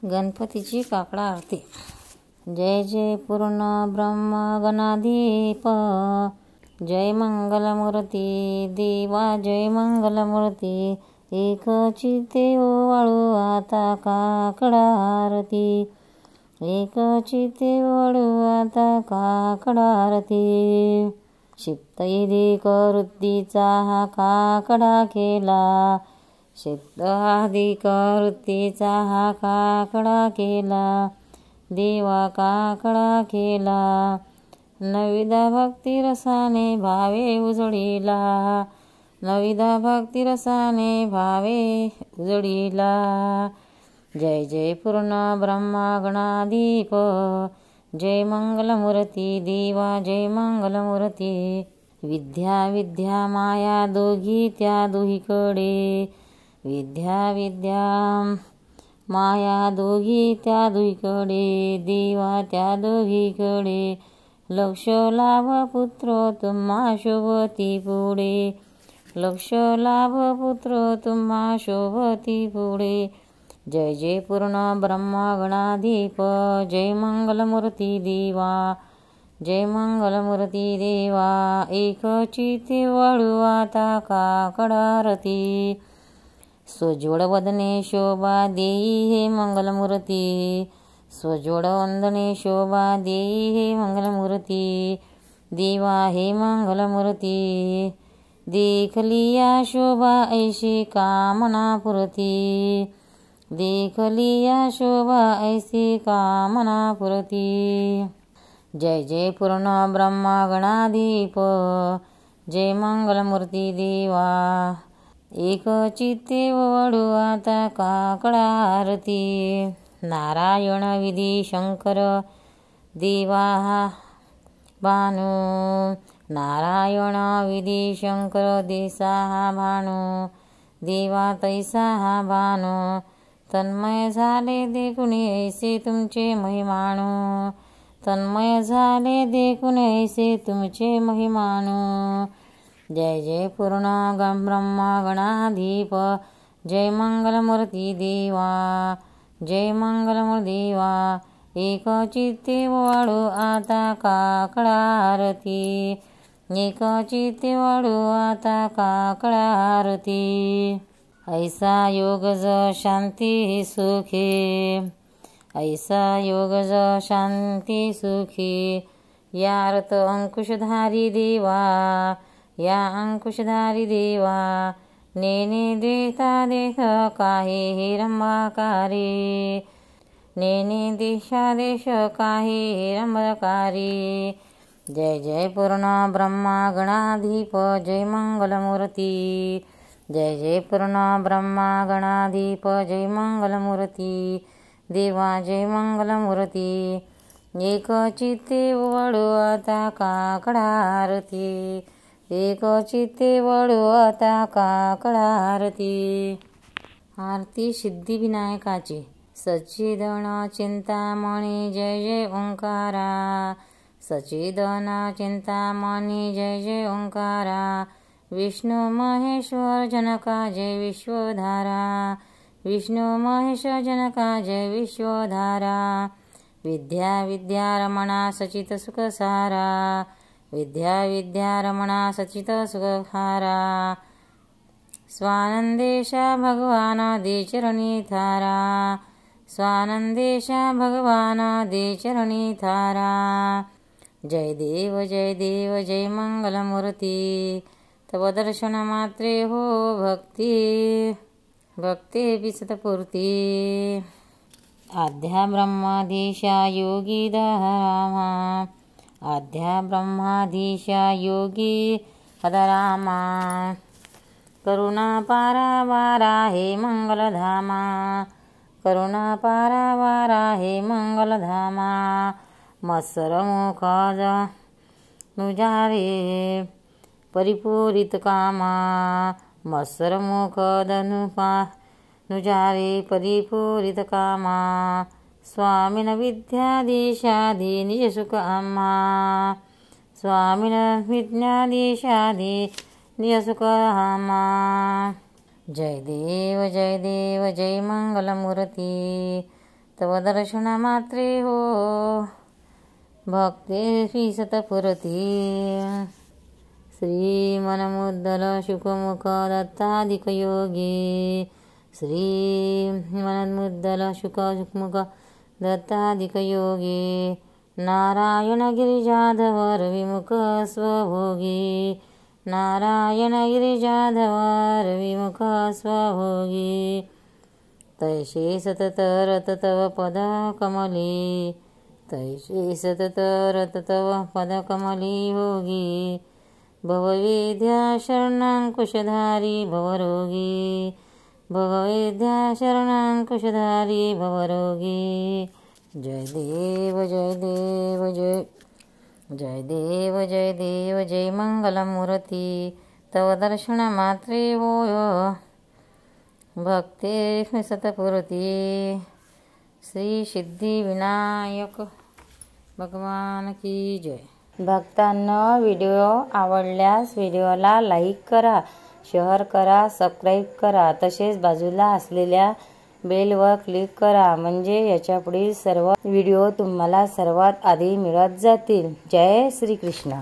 गणपतीची काकडा आरती. जय जय पूर्ण ब्रह्म गणाधीप, जय मंगलमूर्ती देवा, जय मंगलमूर्ती. एक चित्ते ओवाळू आता काकडा आरती, एक चित्ते ओवाळू आता काकडा आरती. क्षिप्तैधिक वृत्तीचा हा काकडा केला, क्षिप्तैधिक वृत्तीचा हा काकडा केला, देवा काकडा केला. नविदा भक्तिरसाने भावे उजळीला, नविदा भक्तिरसाने भावे उजळीला. जय जय पूर्ण ब्रह्मा गणाधीप, जय मंगलमूर्ती देवा, जय मंगलमूर्ती. विद्या विद्या माया दोघी त्या दुहीकडे, विद्या विद्या माया दोघी त्या दुहीकडे, देवा त्या दोघीकडे. लक्ष लाभ पुत्र तुम्हा शोभती पुढे, लक्ष लाभ पुत्र तुम्हा शोभती पुढे. जय जय पूर्ण ब्रह्मा गणाधीप, जय मंगलमूर्ती देवा, जय मंगलमूर्ती देवा. एक चित्ते वळू आता काकडा आरती, स्वज्वळ वदने शोभा देई हे मंगलमूर्ती, स्वज्वळ वंदने शोभा देई हे मंगलमूर्ती, देवा हे मंगलमूर्ती. देखलिया शोभा ऐशी कामना पुरती, देखलिया शोभा ऐसी कामना पुरती. जय जय पूर्ण ब्रह्मा गणाधीप, जय मंगलमूर्ती देवा. एक चित्ते वळू आता काकडा आरती, नारायण विधी शंकर देवा भानू, नारायण विधी शंकर देसा हा भानू, देवा तैसा हा भानू. तन्मय झाले देखून ऐसे तुमचे महिमानू, तन्मय झाले देखून ऐसे तुमचे महिमानू. जय जय पूर्ण ब्रह्मा गणाधीप, जय मंगलमूर्ती देवा, जय मंगलमूर्ती देवा. एक चित्ते वाळू आता काकडा आरती, एक चित्ते वाळू आता काकडा आरती. ऐसा योग ज शांती सुखी, ऐसा योग ज शांती सुखी. या अर्थ अंकुशधारी देवा, या अंकुशधारी देवा. नेने देता देश काहे हिरंबाकारी, नेने देशा देश काहे हिरंबाकारी. जय जय पूर्ण ब्रह्मा गणाधीप, जय मंगलमूर्ती, जय जय पूर्ण ब्रह्मा गणाधीप, जय मंगलमूर्ती देवा, जय मंगलमूर्ती. एक चित्ते वळू आता काकडा आरती, एक चित्ते वळू आता काकडा आरती. आरती सिद्धिविनायकाची. सच्चिदन चिंतामणी जय जय ओंकारा, सच्चिदन चिंतामणी जय जय ओंकारा. विष्णू महेश्वर जनका जय विश्वधारा, विष्णू महेश जनका जय विश्वधारा. विद्या विद्या रमणा सचित सुखसारा, विद्या विद्या रमणा सचित सुखहारा. स्वानंदेशा भगवान दे चरणी थारा, स्वानंदेशा भगवान दे चरणी थारा. जय देव जय देव जय मंगलमूर्ती. तव दर्शन मात्रे हो भक्ती, भक्ते विसतपूर्ती. आद्या ब्रह्माधीशा योगी दहरामा, आद्या ब्रह्माधीशा योगी हदरामा. करुणा पारावारा हे मंगलधामा, करुणा पारावारा हे मंगलधामा. मत्सर मुख नुजारे परिपूरित कामा, मत्सर मुख धनुपा नुजारे परिपूरित कामा. स्वामिन विद्याधीशाधी निज सुख आम्हा, स्वामिन विद्याधीशाधी निज सुख आम्हा. जय देव जय देव जय मंगलमूर्ती, तव दर्शनमात्रे हो भक्तेषु सतपुरती। श्रीमनमुद्दल शुकमुख दत्तादिकयोगी श्रीमनमुद्दल शुकमुख दत्तादिकयोगी नारायण गिरिजाधवर विमुख स्वभोगी नारायण गिरिजाधवर विमुख स्वभोगी तैषे सतत रत तव पद कमली तैषे सतत रत तव पद कमली होगी भवविद्या शरणांकुशधारी भवरोगी भवविद्या शरणांकुशधारी भवरोगी। जय देव जय देव जय जय देव जय देव जय मंगलमूर्ती तव दर्शनमात्रे होय भक्तेषु सतपुरती। श्री सिद्धिविनायक भगवान की जय। भक्तांनो, व्हिडिओ आवडल्यास व्हिडिओला लाईक करा, शेअर करा, सबस्क्राईब करा, तसेच बाजूला असलेल्या बेलवर क्लिक करा, म्हणजे याच्यापुढील सर्व व्हिडिओ तुम्हाला सर्वात आधी मिळत जातील। जय श्री कृष्ण।